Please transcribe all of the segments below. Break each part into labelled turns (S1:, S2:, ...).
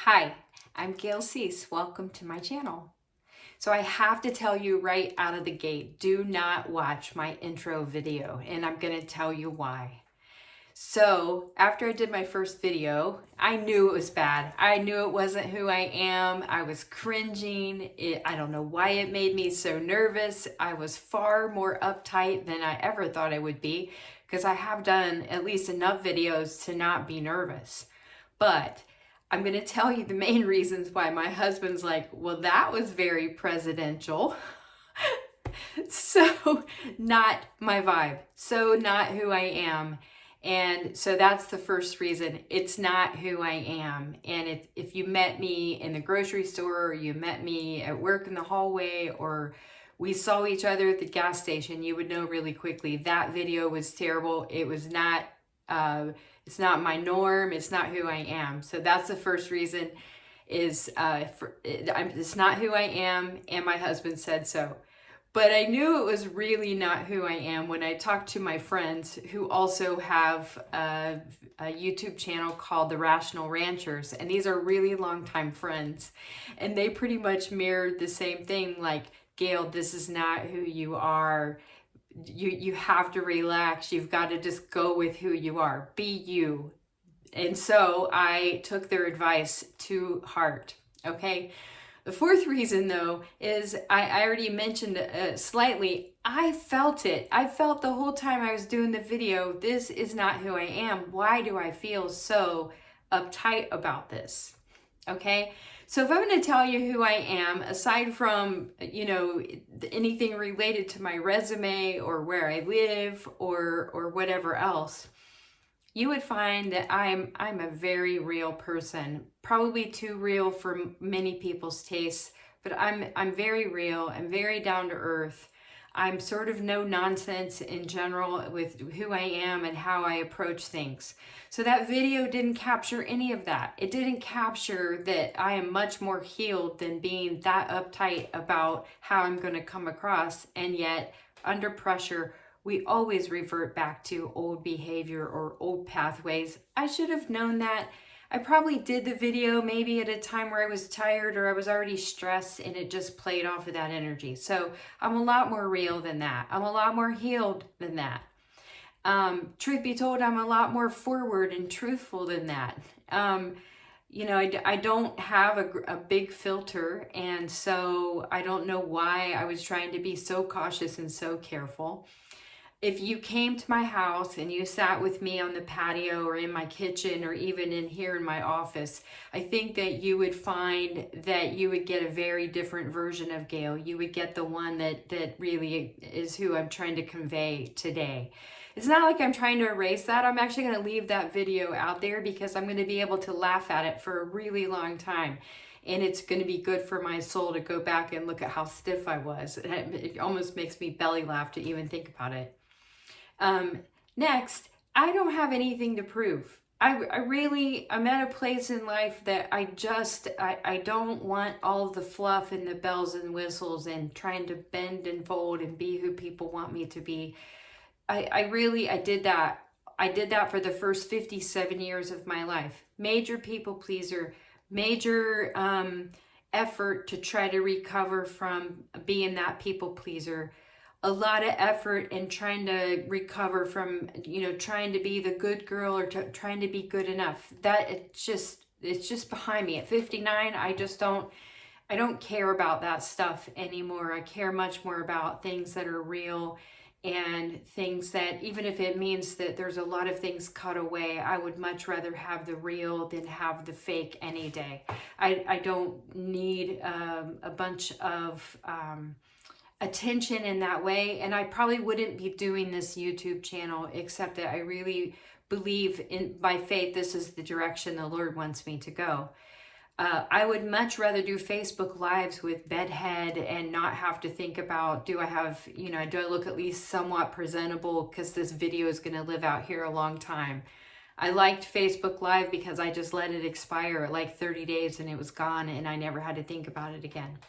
S1: Hi, I'm Gail Cease. Welcome to my channel. So I have to tell you right out of the gate, do not watch my intro video, and I'm going to tell you why. So after I did my first video, I knew it was bad. I knew it wasn't who I am. I was cringing. I don't know why it made me so nervous. I was far more uptight than I ever thought I would be because I have done at least enough videos to not be nervous. But I'm going to tell you the main reasons why. My husband's like, well, that was very presidential. So not my vibe. So not who I am. And so that's the first reason. It's not who I am. And if you met me in the grocery store, or you met me at work in the hallway, or we saw each other at the gas station, you would know really quickly that video was terrible. It was not, it's not my norm. It's not who I am. So that's the first reason is it's not who I am. And my husband said so. But I knew it was really not who I am when I talked to my friends who also have a YouTube channel called The Rational Ranchers. And these are really longtime friends. And they pretty much mirrored the same thing, like, Gail, this is not who you are. You have to relax. You've got to just go with who you are. Be you. And so I took their advice to heart. Okay. The fourth reason, though, is I already mentioned slightly, I felt it. I felt the whole time I was doing the video, this is not who I am. Why do I feel so uptight about this? Okay, so if I'm going to tell you who I am, aside from, anything related to my resume or where I live or whatever else, you would find that I'm a very real person, probably too real for many people's tastes, but I'm very real. I'm very down to earth. I'm sort of no nonsense in general with who I am and how I approach things. So that video didn't capture any of that. It didn't capture that I am much more healed than being that uptight about how I'm going to come across, and yet under pressure, we always revert back to old behavior or old pathways. I should have known that. I probably did the video maybe at a time where I was tired or I was already stressed, and it just played off of that energy. So I'm a lot more real than that. I'm a lot more healed than that. Truth be told, I'm a lot more forward and truthful than that. I don't have a big filter, and so I don't know why I was trying to be so cautious and so careful. If you came to my house and you sat with me on the patio or in my kitchen or even in here in my office, I think that you would find that you would get a very different version of Gail. You would get the one that really is who I'm trying to convey today. It's not like I'm trying to erase that. I'm actually going to leave that video out there because I'm going to be able to laugh at it for a really long time. And it's going to be good for my soul to go back and look at how stiff I was. It almost makes me belly laugh to even think about it. Next, I don't have anything to prove. I'm at a place in life that I don't want all the fluff and the bells and whistles and trying to bend and fold and be who people want me to be. I did that. I did that for the first 57 years of my life. Major people pleaser, major effort to try to recover from being that people pleaser. A lot of effort in trying to recover from, trying to be the good girl or trying to be good enough. That it's just behind me. At 59, I don't care about that stuff anymore. I care much more about things that are real and things that, even if it means that there's a lot of things cut away, I would much rather have the real than have the fake any day. I don't need a bunch of attention in that way, and I probably wouldn't be doing this YouTube channel except that I really believe in, by faith, this is the direction the Lord wants me to go. I would much rather do Facebook Lives with bedhead and not have to think about, do I look at least somewhat presentable because this video is going to live out here a long time. I liked Facebook Live because I just let it expire at like 30 days and it was gone and I never had to think about it again.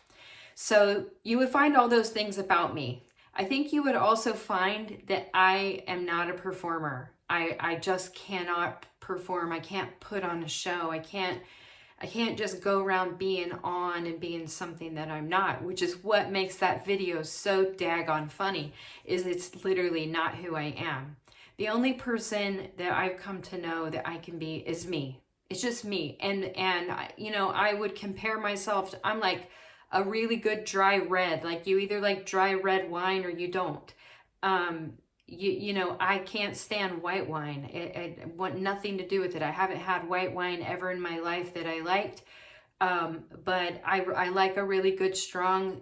S1: So you would find all those things about me. I think you would also find that I am not a performer. I just cannot perform. I can't put on a show. I can't just go around being on and being something that I'm not, which is what makes that video so daggone funny, is it's literally not who I am. The only person that I've come to know that I can be is me. It's just me. And you know, I would compare myself to, I'm like a really good dry red. Like, you either like dry red wine or you don't. You know, I can't stand white wine. I want nothing to do with it. I haven't had white wine ever in my life that I liked. But I like a really good strong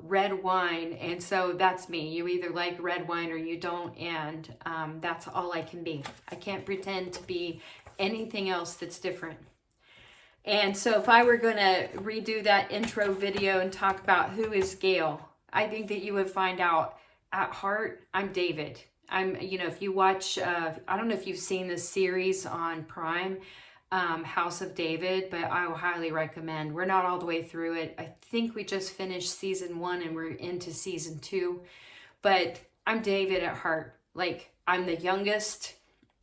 S1: red wine, and so that's me. You either like red wine or you don't, and that's all I can be. I can't pretend to be anything else that's different. And so if I were going to redo that intro video and talk about who is Gail, I think that you would find out at heart, I'm David. You know, if you watch, I don't know if you've seen this series on Prime, House of David, but I will highly recommend. We're not all the way through it. I think we just finished season 1 and we're into season 2. But I'm David at heart. Like, I'm the youngest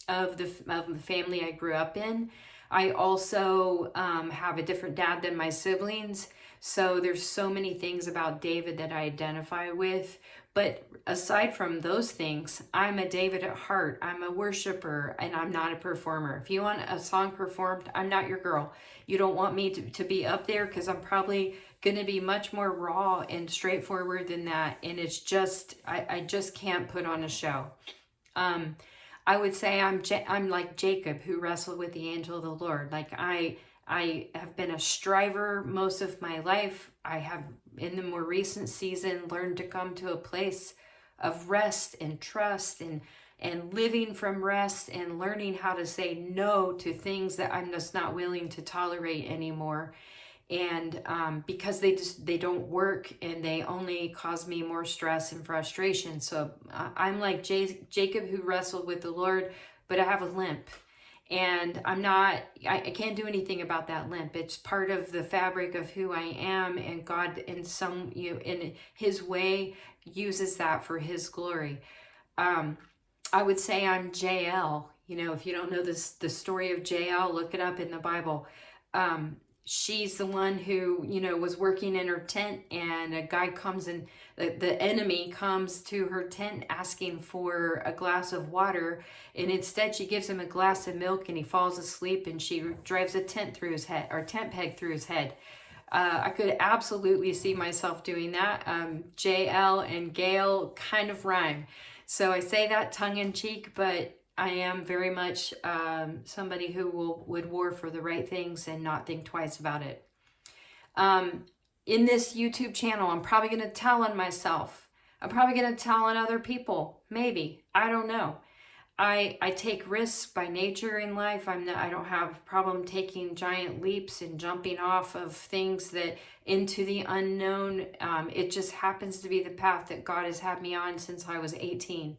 S1: of the family I grew up in. I also have a different dad than my siblings. So there's so many things about David that I identify with. But aside from those things, I'm a David at heart. I'm a worshiper, and I'm not a performer. If you want a song performed, I'm not your girl. You don't want me to be up there, because I'm probably going to be much more raw and straightforward than that. And it's just, I just can't put on a show. I would say I'm like Jacob, who wrestled with the angel of the Lord. Like, I have been a striver most of my life. I have, in the more recent season, learned to come to a place of rest and trust and living from rest and learning how to say no to things that I'm just not willing to tolerate anymore. And because they don't work, and they only cause me more stress and frustration. So I'm like Jacob, who wrestled with the Lord, but I have a limp. And I can't do anything about that limp. It's part of the fabric of who I am, and God, in his way, uses that for his glory. I would say I'm JL. You know, if you don't know the story of JL, look it up in the Bible. She's the one who, you know, was working in her tent, and a guy comes and the enemy comes to her tent asking for a glass of water, and instead she gives him a glass of milk, and he falls asleep, and she drives a tent peg through his head. I could absolutely see myself doing that. JL and Gail kind of rhyme. So I say that tongue in cheek, but I am very much somebody who would war for the right things and not think twice about it. In this YouTube channel, I'm probably going to tell on myself. I'm probably going to tell on other people. Maybe. I don't know. I take risks by nature in life. I don't have a problem taking giant leaps and jumping off of things that into the unknown. It just happens to be the path that God has had me on since I was 18.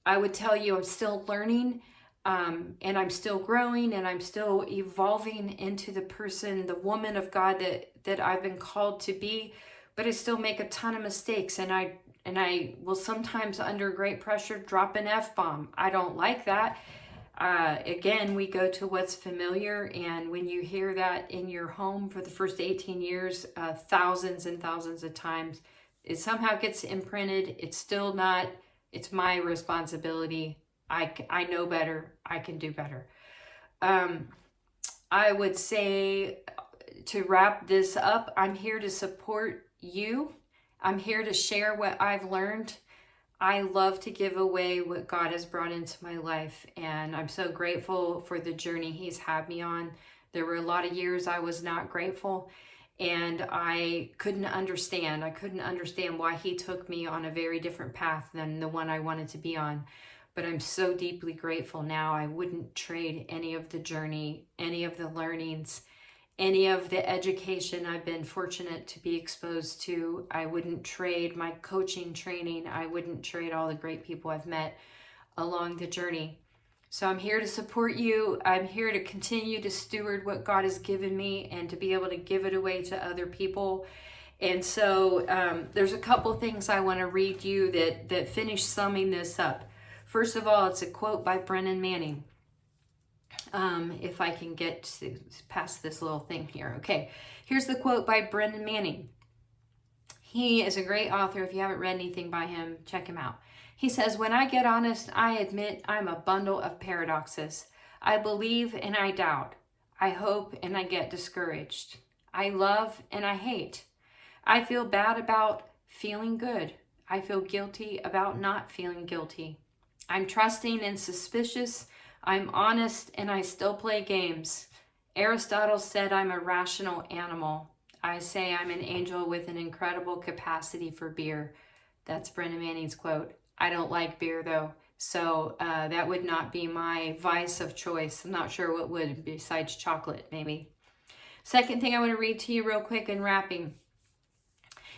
S1: I would tell you I'm still learning, and I'm still growing, and I'm still evolving into the person, the woman of God that I've been called to be. But I still make a ton of mistakes, and I will sometimes, under great pressure, drop an F-bomb. I don't like that. Again, we go to what's familiar, and when you hear that in your home for the first 18 years, thousands and thousands of times, it somehow gets imprinted. It's still not. It's my responsibility. I know better. I can do better. I would say, to wrap this up, I'm here to support you. I'm here to share what I've learned. I love to give away what God has brought into my life, and I'm so grateful for the journey he's had me on. There were a lot of years I was not grateful, and I couldn't understand. I couldn't understand why he took me on a very different path than the one I wanted to be on. But I'm so deeply grateful now. I wouldn't trade any of the journey, any of the learnings, any of the education I've been fortunate to be exposed to. I wouldn't trade my coaching training. I wouldn't trade all the great people I've met along the journey. So I'm here to support you. I'm here to continue to steward what God has given me and to be able to give it away to other people. And so there's a couple things I want to read you that finish summing this up. First of all, it's a quote by Brennan Manning, if I can get past this little thing here. Okay, here's the quote by Brendan Manning. He is a great author. If you haven't read anything by him, check him out. He says, "When I get honest, I admit I'm a bundle of paradoxes. I believe and I doubt. I hope and I get discouraged. I love and I hate. I feel bad about feeling good. I feel guilty about not feeling guilty. I'm trusting and suspicious. I'm honest and I still play games. Aristotle said I'm a rational animal. I say I'm an angel with an incredible capacity for beer." That's Brendan Manning's quote. I don't like beer though, so that would not be my vice of choice. I'm not sure what would, besides chocolate maybe. Second thing I want to read to you real quick in wrapping.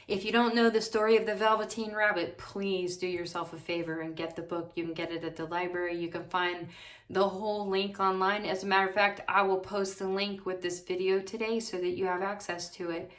S1: If you don't know the story of the Velveteen Rabbit, please do yourself a favor and get the book. You can get it at the library. You can find the whole link online. As a matter of fact, I will post the link with this video today so that you have access to it.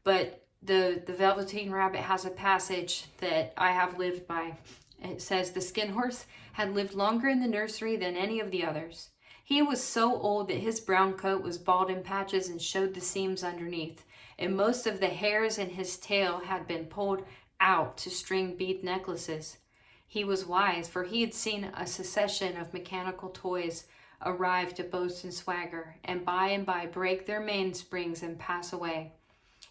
S1: But the Velveteen Rabbit has a passage that I have lived by. It says, "The Skin Horse had lived longer in the nursery than any of the others. He was so old that his brown coat was bald in patches and showed the seams underneath, and most of the hairs in his tail had been pulled out to string bead necklaces. He was wise, for he had seen a succession of mechanical toys arrive to boast and swagger, and by break their mainsprings and pass away.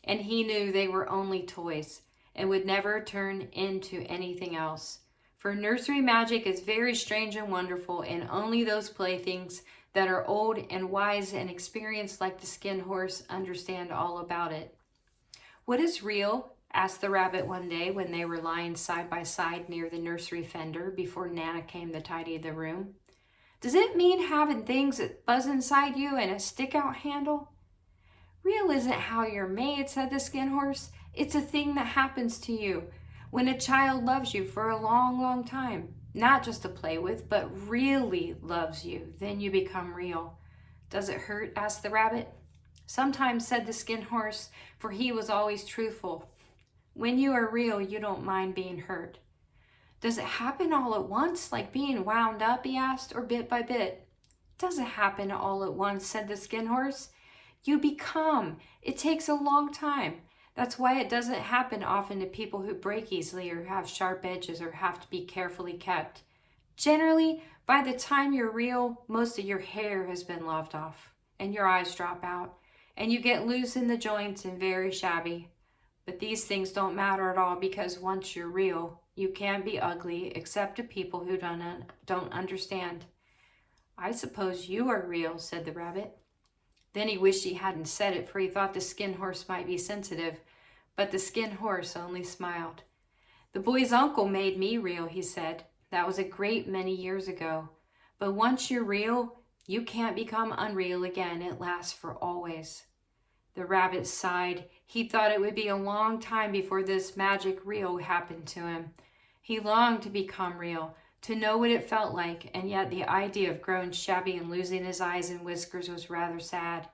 S1: And he knew they were only toys, and would never turn into anything else. For nursery magic is very strange and wonderful, and only those playthings that are old and wise and experienced like the Skin Horse understand all about it." "What is real?" asked the rabbit one day when they were lying side by side near the nursery fender before Nana came to tidy the room. "Does it mean having things that buzz inside you and a stick-out handle?" "Real isn't how you're made," said the Skin Horse. "It's a thing that happens to you when a child loves you for a long, long time. Not just to play with, but really loves you. Then you become real." "Does it hurt?" asked the rabbit. "Sometimes," said the Skin Horse, for he was always truthful. "When you are real, you don't mind being hurt." "Does it happen all at once, like being wound up?" he asked, "or bit by bit?" "It doesn't happen all at once," said the Skin Horse. "You become. It takes a long time. That's why it doesn't happen often to people who break easily or have sharp edges or have to be carefully kept. Generally, by the time you're real, most of your hair has been lopped off and your eyes drop out and you get loose in the joints and very shabby. But these things don't matter at all, because once you're real, you can't be ugly except to people who don't understand." "I suppose you are real," said the rabbit. Then he wished he hadn't said it, for he thought the Skin Horse might be sensitive. But the Skin Horse only smiled. "The boy's uncle made me real," he said. "That was a great many years ago. But once you're real, you can't become unreal again. It lasts for always." The rabbit sighed. He thought it would be a long time before this magic real happened to him. He longed to become real, to know what it felt like, and yet the idea of growing shabby and losing his eyes and whiskers was rather sad.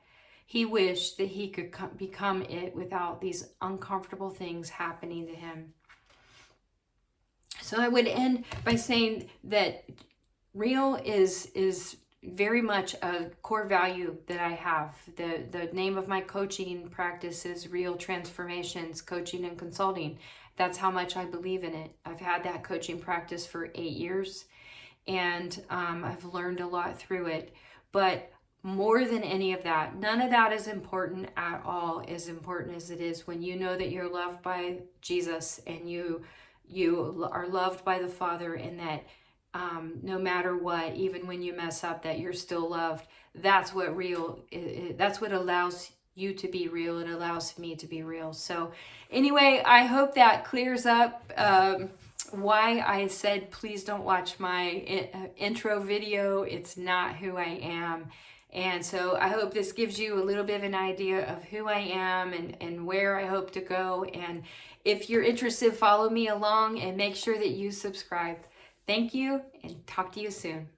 S1: He wished that he could become it without these uncomfortable things happening to him. So I would end by saying that real is very much a core value that I have. The name of my coaching practice is Real Transformations Coaching and Consulting. That's how much I believe in it. I've had that coaching practice for 8 years, and I've learned a lot through it. But more than any of that, none of that is important at all, as important as it is when you know that you're loved by Jesus and you are loved by the Father, and that no matter what, even when you mess up, that you're still loved. That's what real is. That's what allows you to be real. It allows me to be real. So anyway, I hope that clears up why I said please don't watch my intro video. It's not who I am. And so I hope this gives you a little bit of an idea of who I am and where I hope to go. And if you're interested, follow me along and make sure that you subscribe. Thank you, and talk to you soon.